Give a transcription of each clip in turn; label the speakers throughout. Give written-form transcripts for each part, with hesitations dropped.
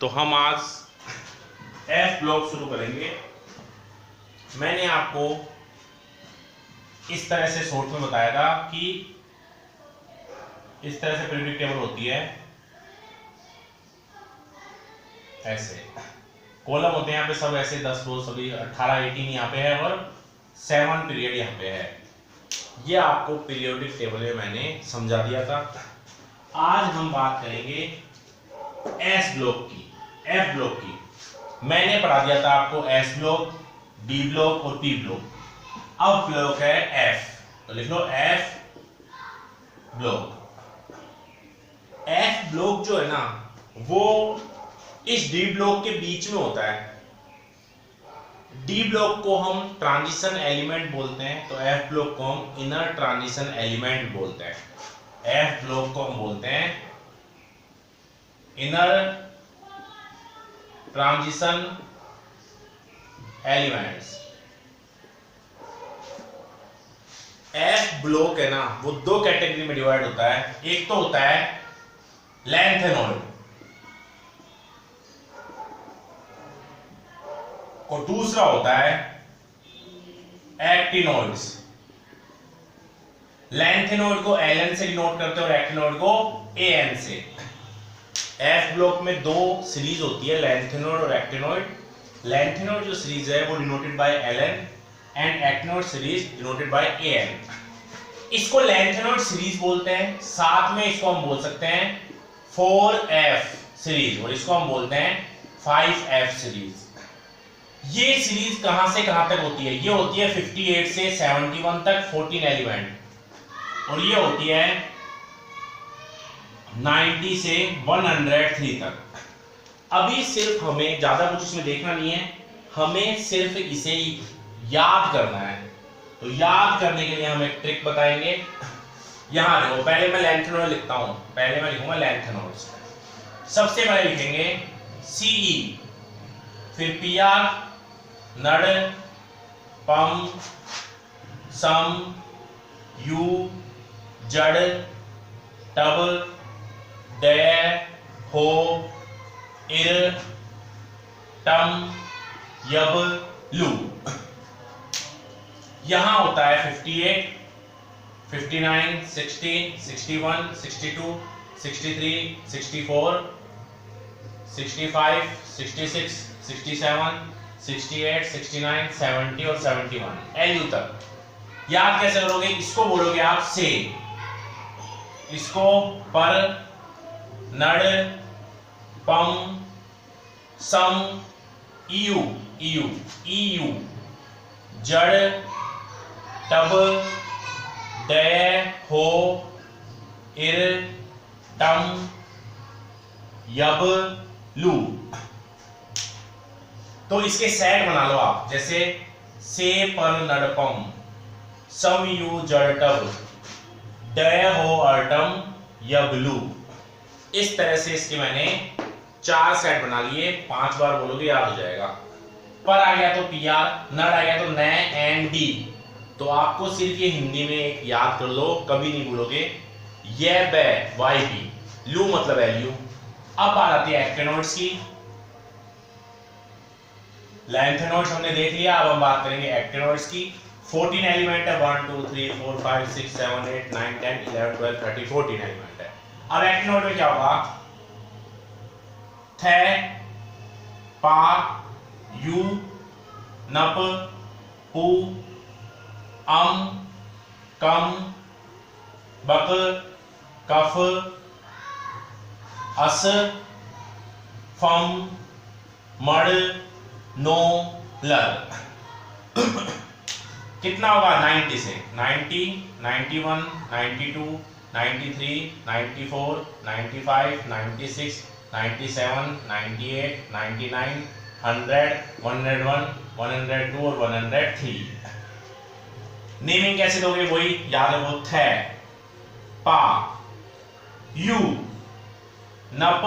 Speaker 1: तो हम आज एफ ब्लॉक शुरू करेंगे। मैंने आपको इस तरह से शॉर्ट में बताया था कि इस तरह से पीरियोडिक टेबल होती है, ऐसे कॉलम होते हैं यहाँ पे सब ऐसे 10 रो सभी 18 18 यहाँ पे है और 7 पीरियड यहाँ पे है। ये आपको पीरियोडिक टेबल में मैंने समझा दिया था। आज हम बात करेंगे एस ब्लॉक की, एफ ब्लॉक की। मैंने पढ़ा दिया था आपको एस ब्लॉक, डी ब्लॉक और पी ब्लॉक। अब ब्लॉक है एफ, तो लिख लो एफ ब्लॉक। एफ ब्लॉक जो है ना वो इस डी ब्लॉक के बीच में होता है। डी ब्लॉक को हम ट्रांजिशन एलिमेंट बोलते हैं, तो एफ ब्लॉक को हम इनर ट्रांजिशन एलिमेंट बोलते हैं। एफ ब्लॉक को हम बोलते हैं inner transition elements. F block है ना वो दो कैटेगरी में डिवाइड होता है। एक तो होता है लैंथेनॉइड और दूसरा होता है एक्टिनॉइड्स। लैंथेनॉइड को एलन से डिनोट करते हैं और एक्टिनॉइड को एन से। एफ ब्लॉक में दो सीरीज होती है, लैंथेनॉइड और एक्टिनॉइड। लैंथेनॉइड जो सीरीज है वो denoted by L N and actinoid series denoted by N. इसको लैंथेनॉइड सीरीज बोलते हैं, साथ में इसको हम बोल सकते हैं 4F सीरीज और इसको हम बोलते हैं 5F सीरीज। ये सीरीज कहां से कहां तक होती है? ये होती है 58 से 71 तक 14 एलिमेंट, और ये होती है 90 से 103 तक। अभी सिर्फ हमें ज्यादा कुछ इसमें देखना नहीं है, हमें सिर्फ इसे याद करना है। तो याद करने के लिए हम एक ट्रिक बताएंगे। यहां देखो, पहले मैं लैंथेनॉइड लिखता हूं, पहले मैं लिखूंगा लैंथेनॉइड। सबसे पहले लिखेंगे सीई, फिर पीआर, नड, पम, सम, यू, जड़, टब, डे, हो, इर, टम, यब, लू। यहां होता है 58, 59, 60, 61, 62, 63, 64, 65, 66, 67, 68, 69, 70 और 71 एलयू तक। याद कैसे करोगे? इसको बोलोगे आप से, इसको पर, नड, पम, सम, ईयू, ईयू, ईयू, जड़, टब, डे, हो, इर, टम, यब, लू। तो इसके सेट बना लो आप, जैसे से, पर, नड, पम, सम, यू, जड़, टब, डे, हो, अर्टम, यब, लू। इस तरह से इसके मैंने 4 सेट बना लिए। 5 बार बोलोगे याद हो जाएगा। पर आ गया तो पीआर, नड आ गया तो नै एंड डी। तो आपको सिर्फ ये हिंदी में एक याद कर लो, कभी नहीं भूलोगे। ये बे वाई बी, लू मतलब एलयू। अब आ जाती है एक्टिनॉइड्स की। लैंथेनॉइड्स हमने देख लिया, अब हम बात करेंगे एक्टिनॉइड्स की। 14 एलिमेंट है, 1 2 3 4 5 6 7 8 9 10 11 12 13 14 एलिमेंट है। अब एक्टिनॉइड में क्या होगा? थे, पा, यू, नप, पू, अम, कम, बक, कफ, अस, फम, मड़, नो, लर। कितना होगा? 90 से 90, 91, 92, 93, 94, 95, 96, 97, 98, 99, 100, 101, 102 और 103। नेमिंग कैसे दोगे? वही याद है, वो थे, पा, यू, नप,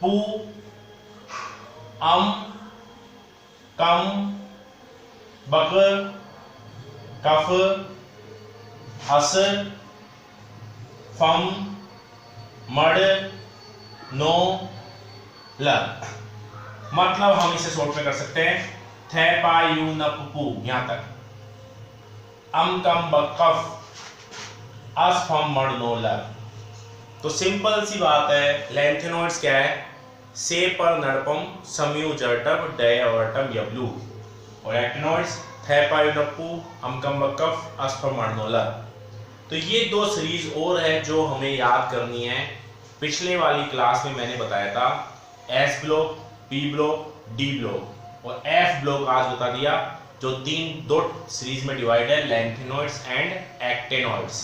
Speaker 1: पू, अम, कम, बक, कफ, अस, फम, मड़, नो, ल, मतलब हम इसे शॉर्ट में कर सकते हैं थे पा यू न पू यहां तक, अम कम बकफ अस फम मड नो ल। तो सिंपल सी बात है, लेंथेनॉइड्स क्या है, से पर नड़पम समयु जर्टम डय अवर्टम यबलू, और एक्टिनॉइड्स थे पा यू न पू अम कम बकफ अस फम मड नो ल। तो ये दो सीरीज और है जो हमें याद करनी है। पिछले वाली क्लास में मैंने बताया था S block, P block, D block और एफ ब्लॉक आज बता दिया, जो दो सीरीज में डिवाइड है, लेंथेनॉइड्स एंड एक्टेनॉइड्स।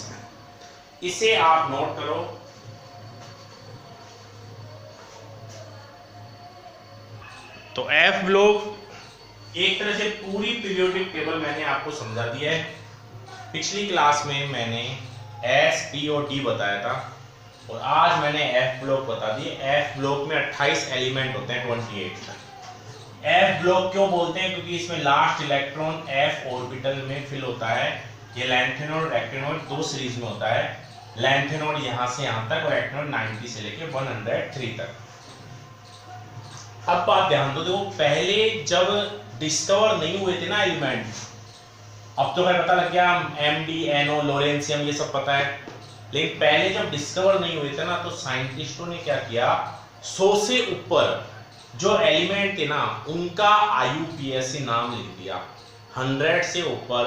Speaker 1: इसे आप नोट करो। तो एफ ब्लॉक एक तरह से पूरी पीरियोडिक टेबल मैंने आपको समझा दिया है। पिछली क्लास में मैंने एस, पी और डी बताया था और आज मैंने एफ ब्लॉक बता दिए। एफ ब्लॉक में 28 एलिमेंट होते हैं 28। एफ ब्लॉक क्यों बोलते हैं, क्योंकि इसमें लास्ट इलेक्ट्रॉन एफ ऑर्बिटल में फिल होता है। ये लेंथेनॉइड एक्टिनॉइड दो सीरीज में होता है, लेंथेनॉइड यहां से यहां तक और एक्टिनॉइड 90 से लेके 103 तक। अब बात ध्यान दो, देखो पहले जब डिस्कवर नहीं हुए थे ना एलिमेंट, अब तो पता लग गया MD, NO, लोरेंसियम ये सब पता है, लेकिन पहले जब डिस्कवर नहीं हुए थे ना तो साइंटिस्टों ने क्या किया, 100 से ऊपर जो एलिमेंट थे ना उनका IUPAC नाम लिख दिया। 100 से ऊपर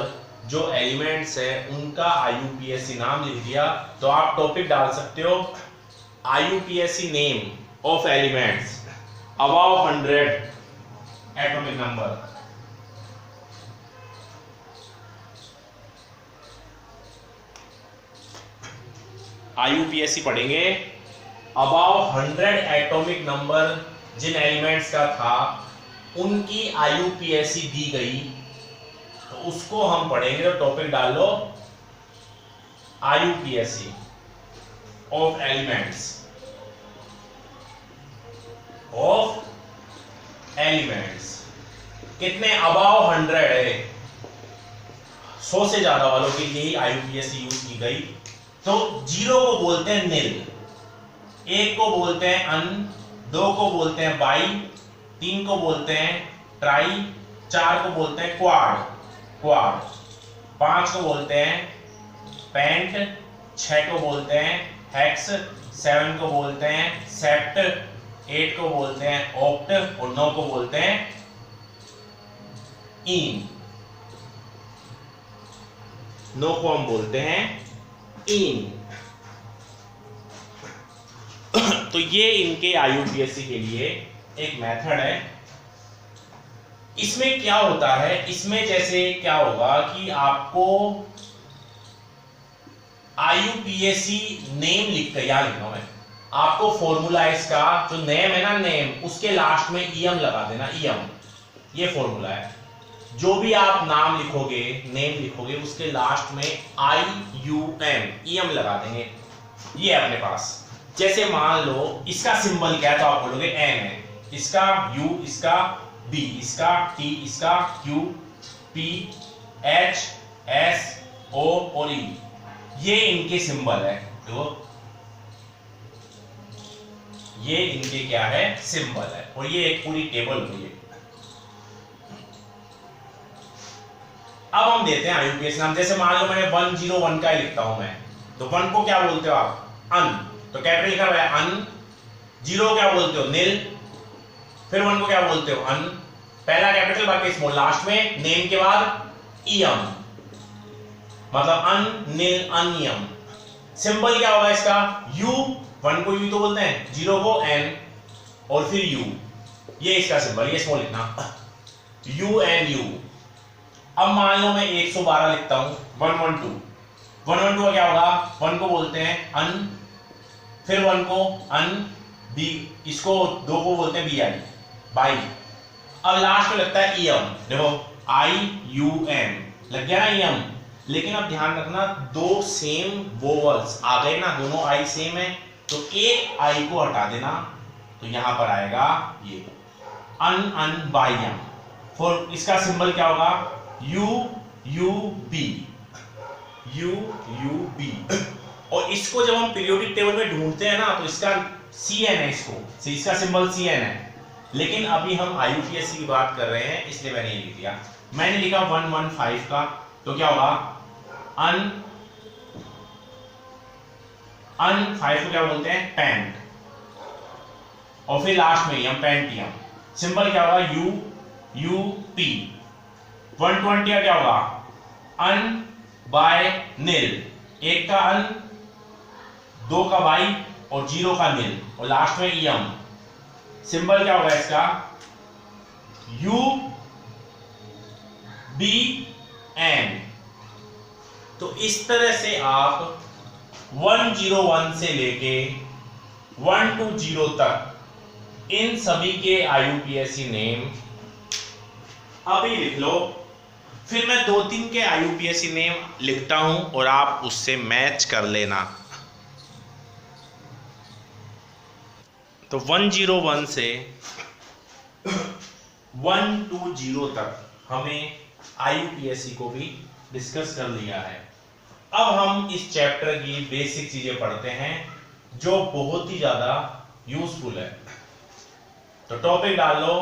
Speaker 1: जो एलिमेंट्स है उनका IUPAC नाम लिख दिया। तो आप टॉपिक डाल सकते हो IUPAC name of elements above 100 atomic number. IUPAC पढ़ेंगे, अबाव 100 एटॉमिक नंबर जिन एलिमेंट्स का था उनकी IUPAC दी गई, तो उसको हम पढ़ेंगे। तो टॉपिक डाल लो IUPAC of elements, of elements कितने, अबाव 100 है, 100 से ज्यादा वालों के लिए ही IUPAC यूज की गई। तो 0 को बोलते हैं नील, 1 को बोलते हैं अन, 2 को बोलते हैं बाई, 3 को बोलते हैं ट्राई, 4 को बोलते हैं क्वाड, 5 को बोलते हैं पेंट, 6 को बोलते हैं हेक्स, 7 को बोलते हैं सेप्ट, 8 को बोलते हैं ऑक्ट और 9 को बोलते हैं इन। 9 को हम बोलते हैं इन। तो ये इनके IUPAC के लिए एक मेथड है। इसमें क्या होता है, इसमें जैसे क्या होगा कि आपको IUPAC नेम लिख कर याद लिखना है, आपको फॉर्मूला इसका जो नेम है ना, नेम उसके लास्ट में EM लगा देना, EM ये फॉर्मूला है। जो भी आप नाम लिखोगे, नेम लिखोगे, उसके लास्ट में IUM EM लगा देंगे। ये अपने पास जैसे मान लो इसका सिंबल क्या है, तो आप बोलोगे M है, इसका U, इसका B, इसका T, इसका Q, P, H, S, O और E, ये इनके सिंबल है। देखो ये इनके क्या है, सिंबल है, और ये एक पूरी टेबल हुई है। अब हम देते हैं IUPAC नाम। जैसे मान लो मैंने 101 का ही लिखता हूं मैं, तो 1 को क्या बोलते हो आप, अन, तो कैपिटल लिखा हुआ है अन। 0 क्या बोलते हो, नील, फिर 1 को क्या बोलते हो, अन, पहला कैपिटल बाकी स्मॉल, लास्ट में नेम के बाद EM, मतलब अन, नील, अनियम। सिंबल क्या होगा इसका, U, 1 को U तो बोलते हैं, 0 को N और फिर U, ये इसका सिंबल, ये स्मॉल लिखना, UNU। अब मान लो मैं 112 लिखता हूं, 112, 112 का क्या होगा, 1 को बोलते हैं अन, फिर 1 को अन, बी, इसको 2 को बोलते हैं BI, बाई। अब लास्ट में लगता है EM, देखो IUM लग गया ना EM। लेकिन अब ध्यान रखना, 2 सेम वोवल्स आ गए ना, दोनों I सेम है, तो एक I को हटा देना, तो यहां पर आएगा ये अन बाई एम। फॉर इसका सिंबल क्या होगा, UUB, UUB। और इसको जब हम पीरियोडिक टेबल में ढूंढते हैं ना, तो इसका Cn है इसका सिंबल Cn है, लेकिन अभी हम IUPAC की बात कर रहे हैं इसलिए मैंने ये लिख दिया। मैंने लिखा 115 का, तो क्या होगा अन 5 को क्या बोलते हैं पेंट, और फिर लास्ट में हम पेंटियम, सिंबल क्या होगा UP। 120 का क्या होगा अन बाय निल, एक का अन, दो का बाई और 0 का निल, और लास्ट में EM, सिंबल क्या होगा इसका UBN। तो इस तरह से आप 101 से लेके 120 तक इन सभी के IUPAC नेम अभी लिख लो। फिर मैं 2-3 के IUPAC नेम लिखता हूं और आप उससे मैच कर लेना। तो 101 से 120 तक हमें IUPAC को भी डिस्कस कर लिया है। अब हम इस चैप्टर की बेसिक चीजें पढ़ते हैं जो बहुत ही ज्यादा यूजफुल है। तो टॉपिक डाल लो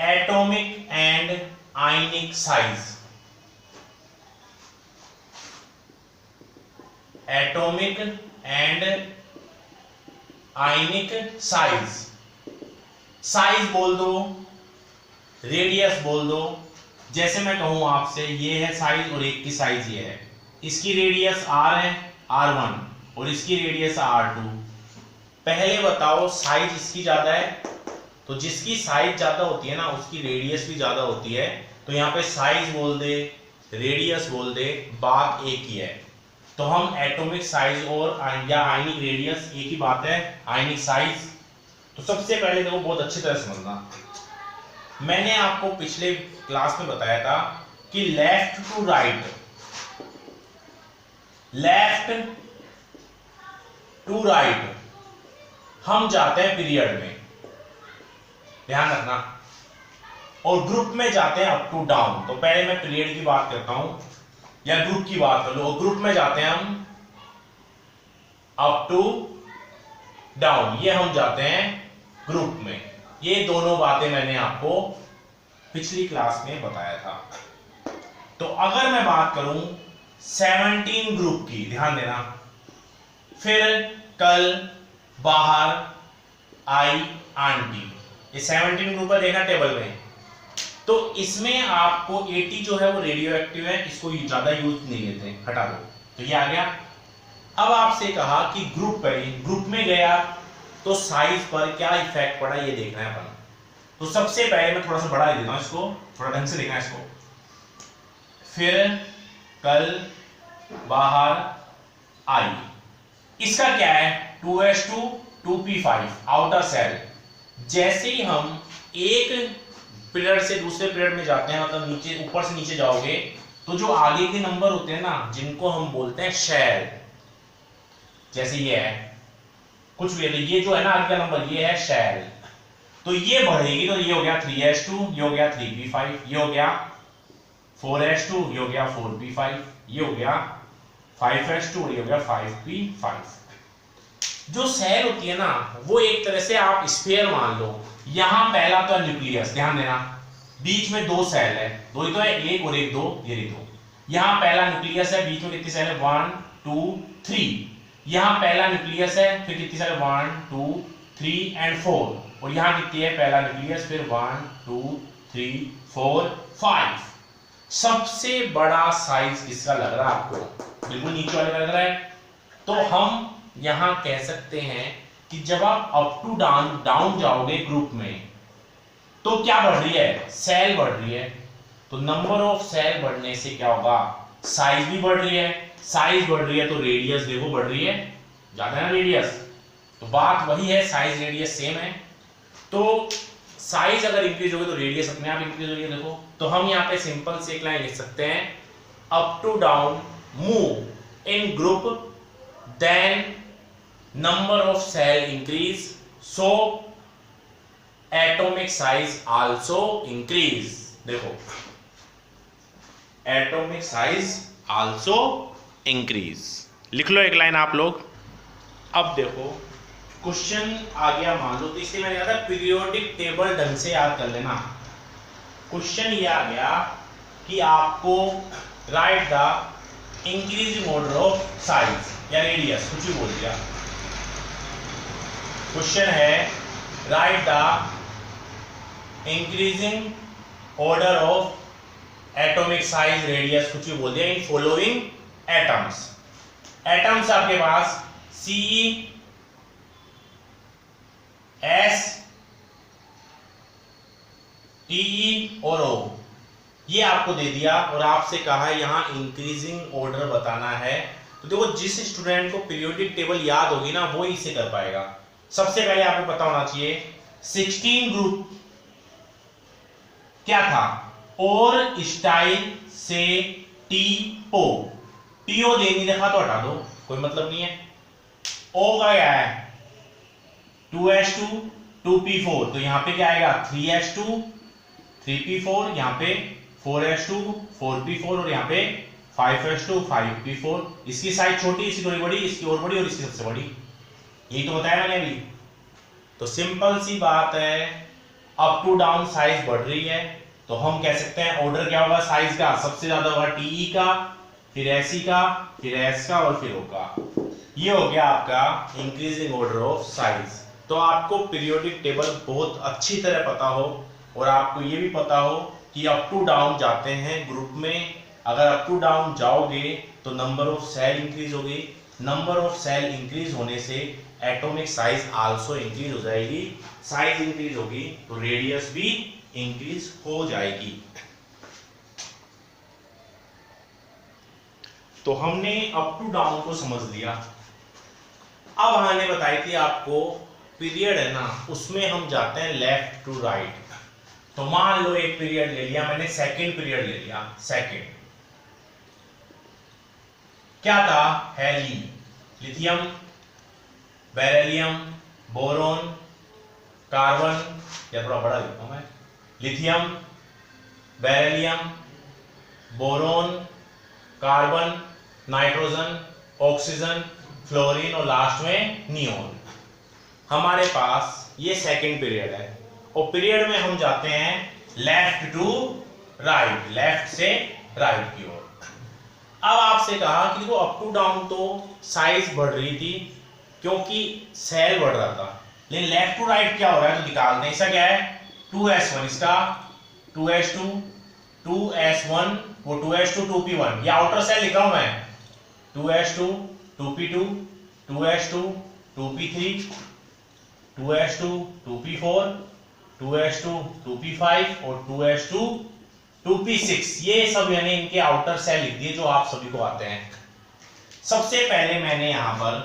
Speaker 1: atomic and ionic size. Atomic and ionic size. Size बोल दो, रेडियस बोल दो। जैसे मैं कहूं आपसे ये है साइज और एक की साइज ये है, इसकी रेडियस R है R1 और इसकी रेडियस R2। पहले बताओ साइज इसकी ज्यादा है, तो जिसकी साइज ज्यादा होती है ना उसकी रेडियस भी ज्यादा होती है। तो यहाँ पे साइज बोल दे, रेडियस बोल दे, बात एक ही है। तो हम एटॉमिक साइज और या आयनिक रेडियस एक ही बात है, आयनिक साइज। तो सबसे पहले देखो बहुत अच्छी तरह समझना, मैंने आपको पिछले क्लास में बताया था कि left to right, left to right हम जाते हैं पीरियड में, ध्यान रखना, और ग्रुप में जाते हैं अप टू डाउन। तो पहले मैं पीरियड की बात करता हूं या ग्रुप की बात कर लो। ग्रुप में जाते हैं हम अप टू डाउन, ये हम जाते हैं ग्रुप में। ये दोनों बातें मैंने आपको पिछली क्लास में बताया था। तो अगर मैं बात करूं 17 ग्रुप की, ध्यान देना, फिर कल, बाहर, आई, आंटी, ये 17 ग्रुप है, देखना टेबल में। तो इसमें आपको 80 जो है वो रेडियो एक्टिव है, इसको ज्यादा यूज नहीं लेते, हटा दो। तो ये आ गया। अब आपसे कहा कि ग्रुप में गया तो साइज पर क्या इफेक्ट पड़ा ये देखना है अपन। तो सबसे पहले मैं थोड़ा सा बड़ा लिख देता हूं इसको, थोड़ा ढंग से देखना है इसको। फिर कल, बाहर, आई, इसका क्या है 2s2 2p5 आउटर सेल। जैसे ही हम एक पीरियड से दूसरे पीरियड में जाते हैं, मतलब नीचे ऊपर से नीचे जाओगे, तो जो आगे के नंबर होते हैं ना जिनको हम बोलते हैं शेल, जैसे ये है कुछ भी है, ये जो है ना आगे का नंबर ये है शेल, तो ये बढ़ेगी। तो ये हो गया 3s2, ये हो गया 3p5, ये हो गया 4s2, ये हो गया 4p5, ये हो गया 5s2, ये हो गया 5p5। जो सेल होती है ना वो एक तरह से आप स्फीयर मान लो। यहां पहला तो न्यूक्लियस, ध्यान देना, बीच में दो सेल है, दो ही तो है, एक और एक, दो, ये दो। यहां पहला न्यूक्लियस है, बीच में कितनी सेल है 1 2 3। यहां पहला न्यूक्लियस है, फिर कितनी सेल 1 2 3 एंड 4, और यहां कितनी है पहला न्यूक्लियस, फिर 1 2 3 4 5। सबसे बड़ा साइज किसका लग रहा है आपको? बिल्कुल नीचे वाले का लग रहा है। तो हम यहां कह सकते हैं कि जब आप अप टू डाउन जाओगे ग्रुप में तो क्या बढ़ रही है? सेल बढ़ रही है। तो नंबर ऑफ सेल बढ़ने से क्या होगा? साइज भी बढ़ रही है। साइज बढ़ रही है तो रेडियस देखो बढ़ रही है, ज्यादा है ना रेडियस। तो बात वही है, साइज रेडियस सेम है। तो साइज अगर इंक्रीज होगी तो रेडियस अपने आप इंक्रीज होगी। देखो तो हम यहाँ पे सिंपल से एक लाइन लिख सकते हैं, up to down move in group then number of cell increase, so atomic size also increase। देखो atomic size also increase, लिख लो एक लाइन आप लोग। अब देखो क्वेश्चन आ गया मान लो, तो इसलिए मैंने कहा था पीरियोडिक टेबल ढंग से याद कर लेना। क्वेश्चन ये आ गया कि आपको right the increasing order of size या रेडियस, कुछ भी बोल दिया। क्वेश्चन है right the increasing order of atomic size radius, कुछ भी बोल दिया, इन फॉलोइंग एटम्स। एटम्स आपके पास सी, एस, टी और ओ, ये आपको दे दिया और आपसे कहा यहां इंक्रीजिंग ऑर्डर बताना है। तो देखो जिस स्टूडेंट को पीरियोडिक टेबल याद होगी ना वो इसे कर पाएगा। सबसे पहले आपको पता होना चाहिए 16 ग्रुप क्या था, और स्टाइल से टीओ, टीओ दे नहीं देखा तो हटा दो, कोई मतलब नहीं है। ओ का क्या है 2s2 2p4, तो यहां पे क्या आएगा 3s2 3p4, यहां पे 4s2 4p4 और यहां पे 5s2 5p4। इसकी साइज छोटी, इसकी थोड़ी बड़ी, इसकी और बड़ी और इसकी सबसे बड़ी, यही तो बताया मैंने अभी। तो सिंपल सी बात है, अप टू डाउन साइज बढ़ रही है, तो हम कह सकते हैं ऑर्डर क्या होगा साइज का, सबसे ज्यादा होगा टीई का, फिर एसई का, फिर एस का और फिर ओ का। ये हो गया आपका इंक्रीजिंग ऑर्डर ऑफ साइज। तो आपको पीरियोडिक टेबल बहुत अच्छी तरह पता हो और आपको ये भी पता हो कि अप टू डाउन जाते हैं ग्रुप में। अगर अप टू डाउन जाओगे तो नंबर ऑफ सेल इंक्रीज होगी, नंबर ऑफ सेल इंक्रीज होने से एटॉमिक साइज आल्सो इंक्रीज हो जाएगी, साइज इंक्रीज होगी तो रेडियस भी इंक्रीज हो जाएगी। तो हमने अप टू डाउन को समझ लिया। अब हमने बताई थी आपको पीरियड है ना, उसमें हम जाते हैं लेफ्ट टू राइट। तो मान लो एक पीरियड ले लिया मैंने, सेकंड पीरियड ले लिया। सेकंड क्या था, हेली, लिथियम, बेरिलियम, बोरोन, कार्बन, या थोड़ा बड़ा लिखता हूं मैं, lithium, beryllium, boron, carbon, nitrogen, oxygen, fluorine और लास्ट में नियोन। हमारे पास ये सेकंड पीरियड है और पीरियड में हम जाते हैं लेफ्ट टू राइट, लेफ्ट से राइट की ओर। अब आपसे कहा कि देखो अप टू डाउन तो साइज बढ़ रही थी क्योंकि सेल बढ़ रहा था, लेकिन लेफ्ट टू राइट क्या हो रहा है तो निकालते हैं। इसका क्या है 2s1, इसका 2s2 2s1, वो 2s2 2p1, ये आउटर सेल लिखा हूं मैं, 2s2 2p2 2s2 2p3 2s2 2p4 2s2 2p5 और 2s2 2p6, ये सब मैंने इनके आउटर सेल लिख दिए जो आप सभी को आते हैं। सबसे पहले मैंने यहां पर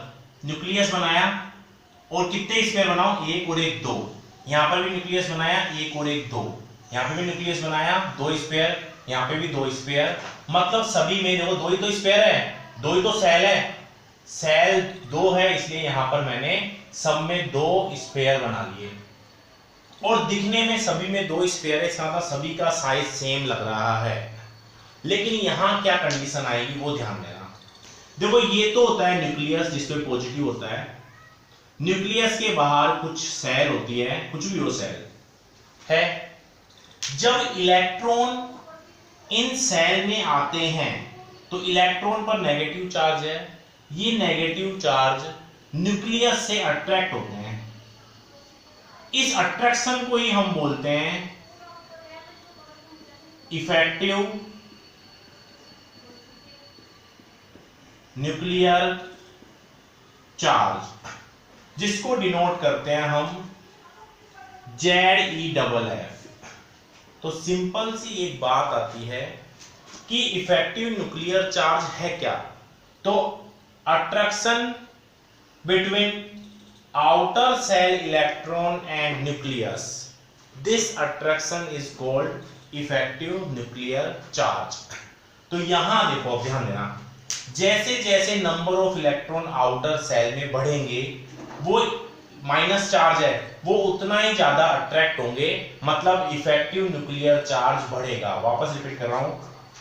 Speaker 1: न्यूक्लियस बनाया और कितने स्क्वायर बनाऊं, एक और एक दो। यहां पर भी न्यूक्लियस बनाया, एक और एक दो। यहां पे भी न्यूक्लियस बनाया, दो स्क्वायर, यहां पे भी दो स्क्वायर। मतलब सभी में देखो दो ही तो स्क्वायर है, दो ही तो सेल है, सेल दो है, इसलिए यहां पर मैंने सब में दो स्क्वायर बना लिए। और दिखने में सभी में दो स्क्वायर है, इसका मतलब सभी का साइज सेम लग रहा है। लेकिन यहां क्या कंडीशन आएगी वो ध्यान देना। देखो ये तो होता है न्यूक्लियस जिसपे पॉजिटिव होता है, न्यूक्लियस के बाहर कुछ सेल होती है, कुछ भी हो सेल है। जब इलेक्ट्रॉन इन सेल में आते हैं तो इलेक्ट्रॉन पर नेगेटिव चार्ज है, ये नेगेटिव चार्ज न्यूक्लियस से अट्रैक्ट होते हैं। इस अट्रैक्शन को ही हम बोलते हैं इफेक्टिव न्यूक्लियर चार्ज, जिसको डिनोट करते हैं हम Zeff। तो सिंपल सी एक बात आती है कि इफेक्टिव न्यूक्लियर चार्ज है क्या, तो attraction between outer cell electron and nucleus, this attraction is called effective nuclear charge। तो यहां देखो अब ध्यान देना, जैसे जैसे number of electron outer shell में बढ़ेंगे वो माइनस चार्ज है वो उतना ही ज्यादा अट्रैक्ट होंगे, मतलब इफेक्टिव न्यूक्लियर चार्ज बढ़ेगा। वापस रिपीट कर रहा हूं,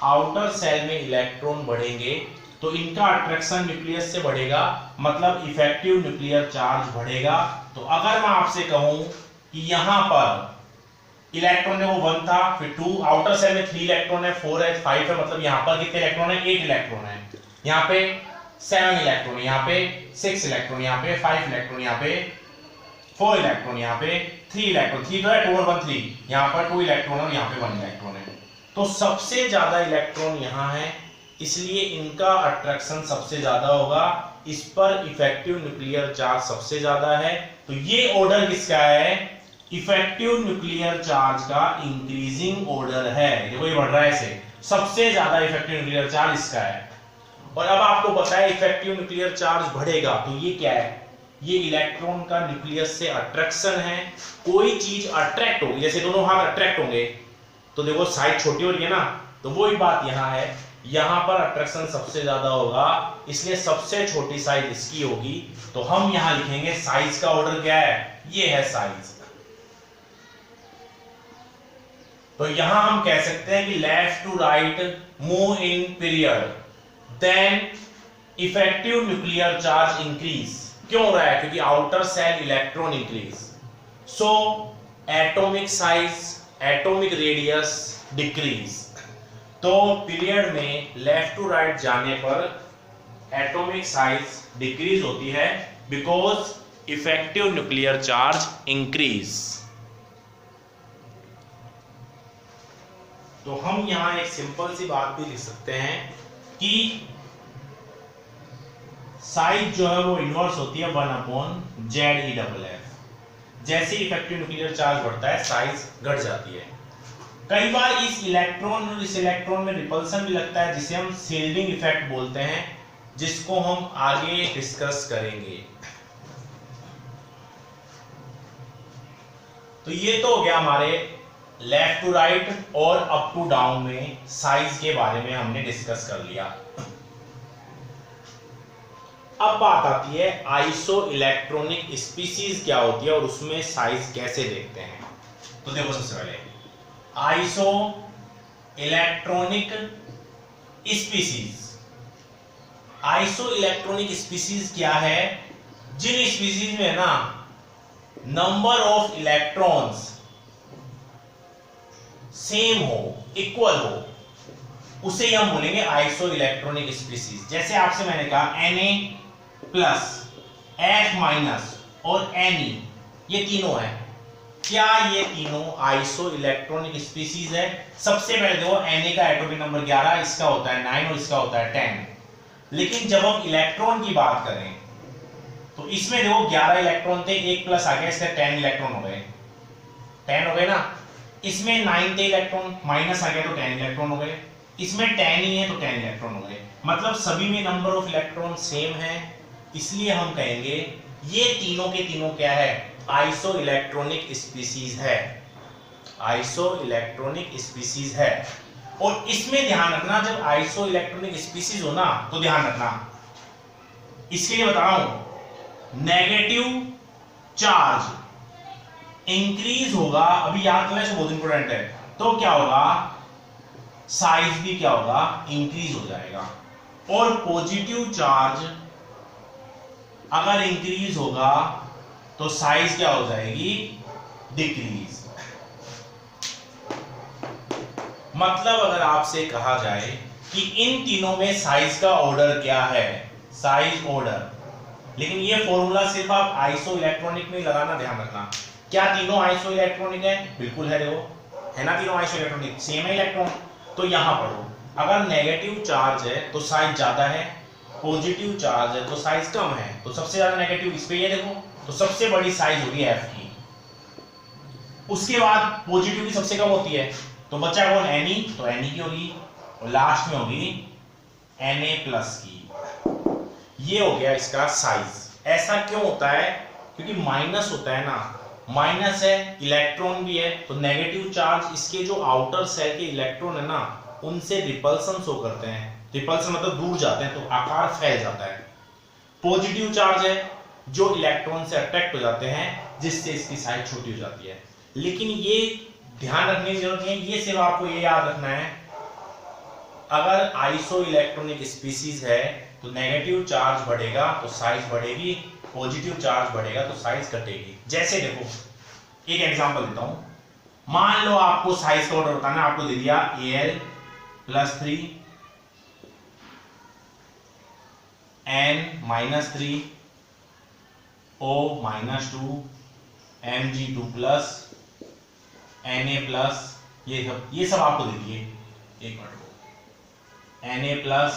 Speaker 1: आउटर सेल में इलेक्ट्रॉन बढ़ेंगे तो इनका अट्रैक्शन न्यूक्लियस से बढ़ेगा, मतलब इफेक्टिव न्यूक्लियर चार्ज बढ़ेगा। तो अगर मैं आपसे कहूं कि यहां पर इलेक्ट्रॉन है वो 1 था, फिर 2, आउटर सेल में 3 इलेक्ट्रॉन है, 4 है, 5 है, मतलब यहां पर कितने इलेक्ट्रॉन है? 8 इलेक्ट्रॉन है। यहां पे 7 इलेक्ट्रॉन, यहां पे 6 इलेक्ट्रॉन, यहां पे 5 इलेक्ट्रॉन, यहां पे 4 इलेक्ट्रॉन, यहां पे 3 इलेक्ट्रॉन, 3 तो है 2 और 1 3, यहां पर 2 इलेक्ट्रॉन और यहां पे 1 इलेक्ट्रॉन है। तो सबसे ज्यादा इलेक्ट्रॉन यहां है, इसलिए इनका अट्रैक्शन सबसे ज्यादा होगा, इस पर इफेक्टिव न्यूक्लियर चार्ज सबसे ज्यादा है। तो ये ऑर्डर किसका है? इफेक्टिव न्यूक्लियर चार्ज का इंक्रीजिंग ऑर्डर है। देखो ये बढ़ रहा है ऐसे, सबसे ज्यादा इफेक्टिव न्यूक्लियर चार्ज इसका है। और अब आपको पता है इफेक्टिव न्यूक्लियर चार्ज बढ़ेगा, तो ये क्या है? ये इलेक्ट्रॉन का न्यूक्लियस से अट्रैक्शन है। कोई चीज अट्रैक्ट होगी, जैसे दोनों हाथ अट्रैक्ट होंगे तो देखो साइज छोटी हो रही है ना, तो वही बात यहां है, यहां पर अट्रैक्शन सबसे ज्यादा होगा, इसलिए सबसे छोटी साइज इसकी होगी। तो हम यहां लिखेंगे साइज का ऑर्डर क्या है? ये है साइज। तो यहां हम कह सकते हैं कि left to right move in period, then effective nuclear charge increase. क्यों हो रहा है? क्योंकि outer shell electron increase, so atomic size, atomic radius decrease. तो पीरियड में लेफ्ट टू राइट जाने पर एटॉमिक साइज डिक्रीज होती है, because effective nuclear charge increase. तो हम यहां एक सिंपल सी बात भी लिख सकते हैं कि साइज जो है वो इनवर्स होती है 1/ZeFF। जैसे इफेक्टिव न्यूक्लियर चार्ज बढ़ता है साइज घट जाती है। कई बार इस इलेक्ट्रॉन और इस इलेक्ट्रॉन में रिपल्सन भी लगता है, जिसे हम शील्डिंग इफेक्ट बोलते हैं, जिसको हम आगे डिस्कस करेंगे। तो ये तो हो गया हमारे लेफ्ट टू राइट और अप टू डाउन में साइज के बारे में हमने डिस्कस कर लिया। अब बात आती है आइसो इलेक्ट्रॉनिक स्पीसीज क्या होती है और उसमें साइज कैसे देखते हैं। तो देखो सबसे पहले iso electronic species. Iso electronic species क्या है? जिन स्पीसीज में ना नंबर ऑफ इलेक्ट्रॉन्स सेम हो, इक्वल हो, उसे ही हम बोलेंगे आइसो इलेक्ट्रॉनिक स्पीसीज। जैसे आपसे मैंने कहा Na प्लस F माइनस और Ne, ये तीनों है। क्या ये तीनों आइसो इलेक्ट्रॉनिक स्पीसीज है? सबसे पहले देखो Na का एटॉमिक नंबर 11, इसका होता है 9 और इसका होता है 10। लेकिन जब हम इलेक्ट्रॉन की बात करें तो इसमें देखो 11 इलेक्ट्रॉन थे, एक प्लस आ गया, इसका 10 इलेक्ट्रॉन हो गए, 10 हो गए ना। इसमें 9 थे इलेक्ट्रॉन, माइनस आ गया तो 10 इलेक्ट्रॉन हो गए। इसमें 10 ही है तो 10 इलेक्ट्रॉन हो गए। मतलब सभी में नंबर ऑफ इलेक्ट्रॉन सेम है, इसलिए हम कहेंगे ये तीनों के तीनों क्या है? आइसो इलेक्ट्रॉनिक स्पीसीज है, आइसो इलेक्ट्रॉनिक स्पीसीज है। और इसमें ध्यान रखना, जब आइसो इलेक्ट्रॉनिक स्पीसीज हो ना तो ध्यान रखना, इसके लिए बता रहा हूं, नेगेटिव चार्ज इंक्रीज होगा, अभी याद करना है, बहुत इंपॉर्टेंट है। तो क्या होगा? साइज भी क्या होगा? इंक्रीज हो जाएगा। और पॉजिटिव चार्ज अगर इंक्रीज होगा तो साइज क्या हो जाएगी? डिक्रीज। मतलब अगर आपसे कहा जाए कि इन तीनों में साइज का ऑर्डर क्या है, साइज ऑर्डर, लेकिन ये फॉर्मूला सिर्फ आप आइसो इलेक्ट्रॉनिक में लगाना, ध्यान रखना। क्या तीनों आइसो इलेक्ट्रॉनिक है? बिल्कुल है, देखो है ना, तीनों आइसो इलेक्ट्रॉनिक, सेम है इलेक्ट्रॉन। तो यहां पढ़ो, अगर नेगेटिव चार्ज है तो साइज ज्यादा है, पॉजिटिव चार्ज है तो साइज कम है। तो सबसे ज्यादा नेगेटिव इस पे ये देखो, तो सबसे बड़ी साइज होगी F की। उसके बाद पॉजिटिव की सबसे कम होती है, तो बचा कौन? Ne, तो Ne की होगी, और लास्ट में होगी Na प्लस की। ये हो गया इसका साइज। ऐसा क्यों होता है? क्योंकि माइनस होता है ना, माइनस है, इलेक्ट्रॉन भी है, तो नेगेटिव चार्ज इसके जो आउटर सेल के इलेक्ट्रॉन है ना, उनसे रिपल्सन शो करते हैं। रिपल्सन मतलब दूर जाते हैं, तो आकार फैल जाता है। पॉजिटिव चार्ज है, जो इलेक्ट्रॉन से अट्रैक्ट हो जाते हैं, जिससे इसकी साइज छोटी हो जाती है। लेकिन ये ध्यान रखने की जरूरत नहीं है, ये सिर्फ आपको ये याद रखना है, अगर आइसो इलेक्ट्रॉनिक स्पीसीज है तो नेगेटिव चार्ज बढ़ेगा तो साइज बढ़ेगी, पॉजिटिव चार्ज बढ़ेगा तो साइज घटेगी। जैसे देखो एक एग्जांपल देता हूं, मान लो आपको साइज का ऑर्डर बताना, आपको दे दिया Al+3 N-3 O-2 Mg2+, Na+, ये सब आपको दे दिए, एक मिनट Na+,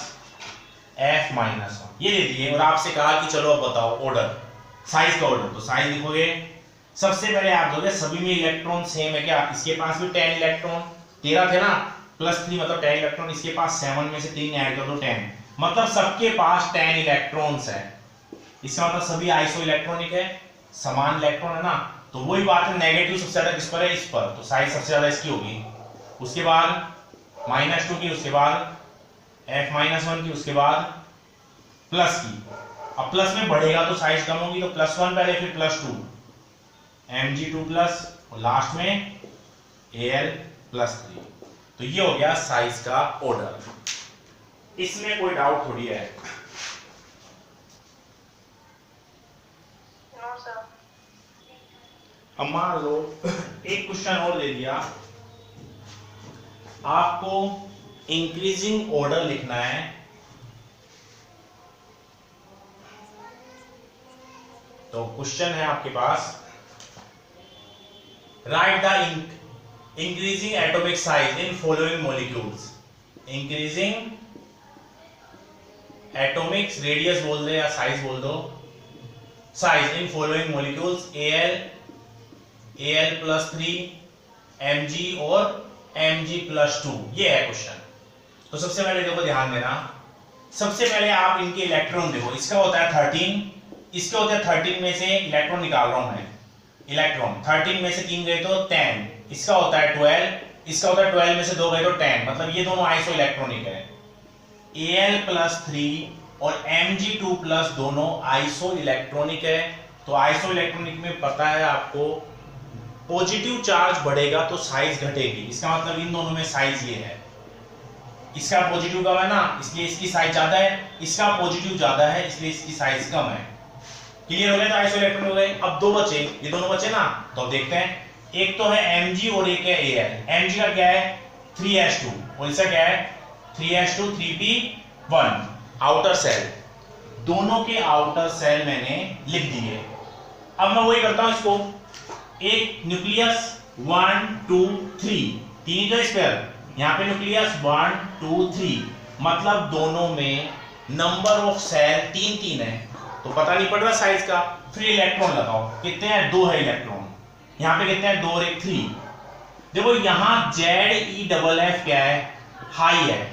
Speaker 1: F-1 ये दे दिए और आपसे कहा कि चलो अब बताओ ऑर्डर, साइज का ऑर्डर। तो साइज लिखोगे, सबसे पहले आप दोगे सभी में इलेक्ट्रॉन सेम है क्या, इसके पास भी 10 इलेक्ट्रॉन, 13 थे ना, +3 मतलब 10 इलेक्ट्रॉन, इसके पास 7 में से 3 ऐड कर दो 10, मतलब सबके पास 10 इलेक्ट्रॉन्स है। इसका मतलब सभी आइसो इलेक्ट्रॉनिक है, समान इलेक्ट्रॉन है ना। तो वही बात है, नेगेटिव सबसे ज्यादा किस पर है, इस पर, तो साइज सबसे ज्यादा इसकी होगी। उसके बाद -2 की, उसके बाद F-1 की, उसके बाद प्लस की। अब प्लस में बढ़ेगा तो साइज कम होगी, तो +1 पहले, फिर +2 Mg2+, और लास्ट में Al+3। तो ये हो गया साइज का ऑर्डर, इसमें कोई डाउट थोड़ी है। अब मान लो एक क्वेश्चन और दे दिया, आपको इंक्रीजिंग ऑर्डर लिखना है। तो क्वेश्चन है आपके पास, write the increasing atomic size in following molecules. Increasing atomic radius बोल दे या साइज बोल दो, size in following molecules Al+3 Mg और Mg+2, ये है क्वेश्चन। तो सबसे पहले देखो, ध्यान देना, सबसे पहले आप इनके इलेक्ट्रॉन देखो, इसका होता है 13, इसके होते हैं 13 में से इलेक्ट्रॉन निकाल रहा हूं मैं, इलेक्ट्रॉन 13 में से 3 गए तो 10, इसका होता है 12, इसका होता है 12 में से 2 गए तो 10, मतलब ये दोनों आइसो इलेक्ट्रॉनिक है। Al+3 और Mg2+ दोनों आइसो इलेक्ट्रॉनिक है। तो आइसो इलेक्ट्रॉनिक में पता है आपको, पॉजिटिव चार्ज बढ़ेगा तो साइज घटेगी, इसका मतलब इन दोनों में साइज ये है, इसका पॉजिटिव कम है ना, इसलिए इसकी साइज ज्यादा है, इसका पॉजिटिव ज्यादा है इसलिए इसकी साइज कम है। क्लियर हो गया? तो आइसो इलेक्ट्रॉन हो गए। अब दो बचे, ये दोनों बचे ना, तो अब देखते हैं, एक तो है Mg और एक है Al। Mg का क्या है 3s2 और इसका क्या है 3s2 3p1 आउटर सेल, दोनों के आउटर सेल मैंने लिख दिए। अब मैं वही करता हूं, इसको एक न्यूक्लियस 1 2 3 तीन का स्क्वायर, यहां पे न्यूक्लियस 1 2 3 मतलब दोनों में नंबर ऑफ सेल 3 3 है, तो पता नहीं पड़ रहा साइज का। फिर इलेक्ट्रॉन लगाओ, कितने हैं 2 है इलेक्ट्रॉन, यहां पे कितने हैं 2 और 1 3। देखो यहां ZeFF क्या है, हाई है,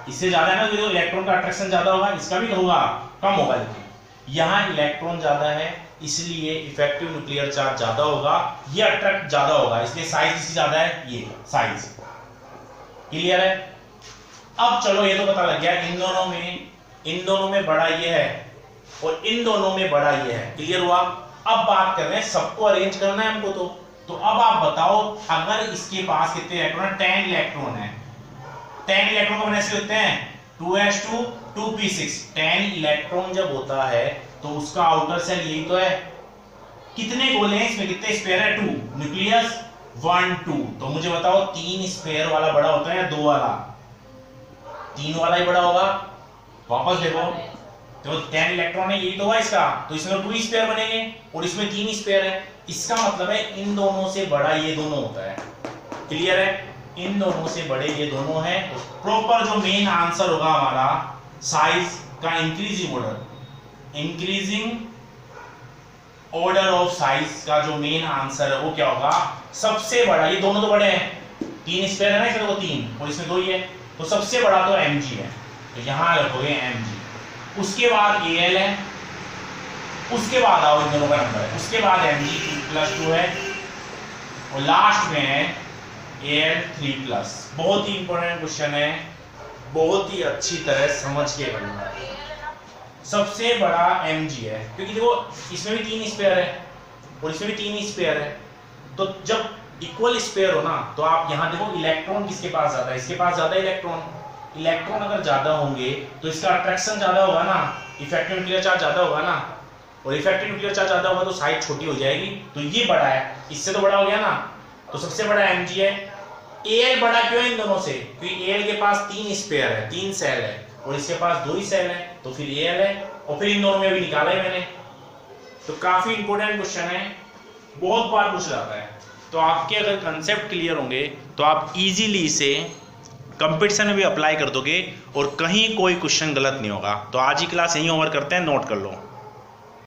Speaker 1: इससे ज्यादा है ना, तो इलेक्ट्रॉन का अट्रैक्शन ज्यादा होगा, इसका भी होगा, कम होगा, लेकिन यहां इलेक्ट्रॉन ज्यादा है इसलिए इफेक्टिव न्यूक्लियर चार्ज ज्यादा होगा, ये अट्रैक्ट ज्यादा होगा, इसलिए साइज इसकी ज्यादा है, ये साइज। क्लियर है? अब चलो ये तो पता लग गया, इन दोनों में बड़ा ये है और इन दोनों में बड़ा ये है। क्लियर हुआ? अब बात कर रहे हैं, सबको अरेंज करना है हमको, तो अब आप बताओ, अगर इसके पास कितने इलेक्ट्रॉन है, 10 इलेक्ट्रॉन है, 10 इलेक्ट्रॉन को हम ऐसे लिखते हैं 2s2 2p6। 10 इलेक्ट्रॉन जब होता है तो उसका आउटर सेल यही तो है, कितने गोले हैं इसमें, कितने स्पेयर है 2, न्यूक्लियस 1 2। तो मुझे बताओ 3 स्पेयर वाला बड़ा होता है या 2 वाला? 3 वाला ही बड़ा होगा। वापस देखो, तो 10 इलेक्ट्रॉन है, यही तो है इसका, तो इसमें 2 स्पेयर बनेंगे और इसमें 3 स्पेयर है, इसका मतलब है इन दोनों से बड़ा ये दोनों होता है। क्लियर है? इन दोनों से बड़े ये दोनों हैं। तो प्रॉपर जो मेन आंसर होगा हमारा साइज का इंक्रीजिंग ऑर्डर ऑफ साइज का जो मेन आंसर है वो क्या होगा, सबसे बड़ा, ये दोनों तो बड़े हैं, 3 स्पेयर है ना, इसमें तो 3 और इसमें 2 ही है, तो सबसे बड़ा तो Mg है, तो यहां रखोगे Mg, उसके बाद Al है, उसके बाद आओ इन दोनों का नंबर है, उसके बाद Mg2+2 है और लास्ट में है Al3+। बहुत ही इंपॉर्टेंट क्वेश्चन है, बहुत ही अच्छी तरह समझ के करना है। सबसे बड़ा Mg है, क्योंकि देखो इसमें भी 3 स्पेयर है और इसमें भी 3 स्पेयर है, तो जब इक्वल स्पेयर हो ना, तो आप यहां देखो इलेक्ट्रॉन किसके पास ज्यादा है, इसके पास ज्यादा इलेक्ट्रॉन, इलेक्ट्रॉन अगर ज्यादा होंगे तो इसका अट्रैक्शन ज्यादा होगा ना, इफेक्टिव न्यूक्लियर चार्ज ज्यादा होगा ना, और इफेक्टिव न्यूक्लियर चार्ज ज्यादा होगा तो साइज छोटी हो जाएगी, तो ये बड़ा है, इससे तो बड़ा हो गया ना, तो सबसे बड़ा Mg है। Al बड़ा क्यों है इन दोनों से? क्योंकि Al के पास 3 स्पेयर है, 3 सेल है, और इसके पास 2 ही सेल है, तो फिर Al है, और फिर इन दोनों में भी निकाला है मैंने। तो काफी इंपॉर्टेंट क्वेश्चन है, बहुत बार पूछा जाता है। तो आपके अगर कंसेप्ट क्लियर होंगे तो आप इजीली इसे कंपटीशन में भी अप्लाई कर दोगे और कहीं कोई क्वेश्चन गलत नहीं होगा। तो आज की क्लास यहीं ओवर करते हैं, नोट कर लो।